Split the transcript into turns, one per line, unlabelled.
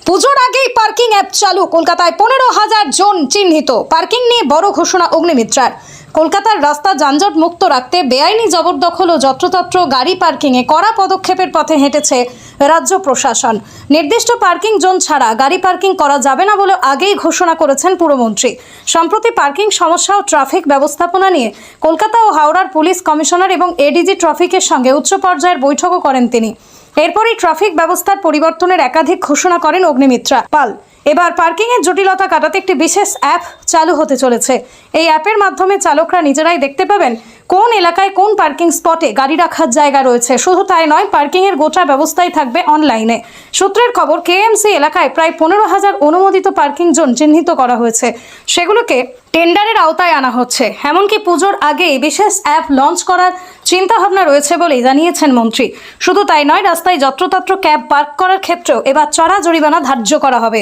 পুজোর আগেই parking app চালু। কলকাতায় 15,000 জন চিহ্নিত। পার্কিং নিয়ে বড় ঘোষণা অগ্নিমিত্রার। কলকাতার রাস্তা যানজট মুক্ত রাখতে বেআইনি জবরদখল ও যত্রতত্র গাড়ি পার্কিংয়ে কড়া পদক্ষেপের পথে হেঁটেছে রাজ্য প্রশাসন। নির্দিষ্ট পার্কিং জোন ছাড়া গাড়ি পার্কিং করা যাবে না বলে আগেই ঘোষণা করেছেন পুরমন্ত্রী। সম্প্রতি পার্কিং সমস্যা ও ট্রাফিক ব্যবস্থাপনা নিয়ে কলকাতা ও হাওড়ার পুলিশ কমিশনার এবং এডিজি ট্রাফিকের সঙ্গে উচ্চ পর্যায়ের বৈঠকও করেন তিনি। এরপরই ট্রাফিক ব্যবস্থার পরিবর্তনের একাধিক ঘোষণা করেন অগ্নিমিত্রা পাল। এবার পার্কিংয়ের জটিলতা কাটাতে একটি বিশেষ অ্যাপ চালু হতে চলেছে। এই অ্যাপের মাধ্যমে চালকরা নিজেরাই দেখতে পাবেন কোন এলাকায় কোন পার্কিং স্পটে গাড়ি রাখার জায়গা রয়েছে। শুধু তাই নয়, পার্কিংয়ের গোটা ব্যবস্থাই থাকবে অনলাইনে। সূত্রের খবর, কেএমসি এলাকায় প্রায় 15,000 অনুমোদিত পার্কিং জোন চিহ্নিত করা হয়েছে। সেগুলোকে টেন্ডারের আওতায় আনা হচ্ছে। এমনকি পুজোর আগেই বিশেষ অ্যাপ লঞ্চ করার চিন্তাভাবনা রয়েছে বলেই জানিয়েছেন মন্ত্রী। শুধু তাই নয়, রাস্তায় যত্রতত্র ক্যাব পার্ক করার ক্ষেত্রেও এবার চড়া জরিমানা ধার্য করা হবে।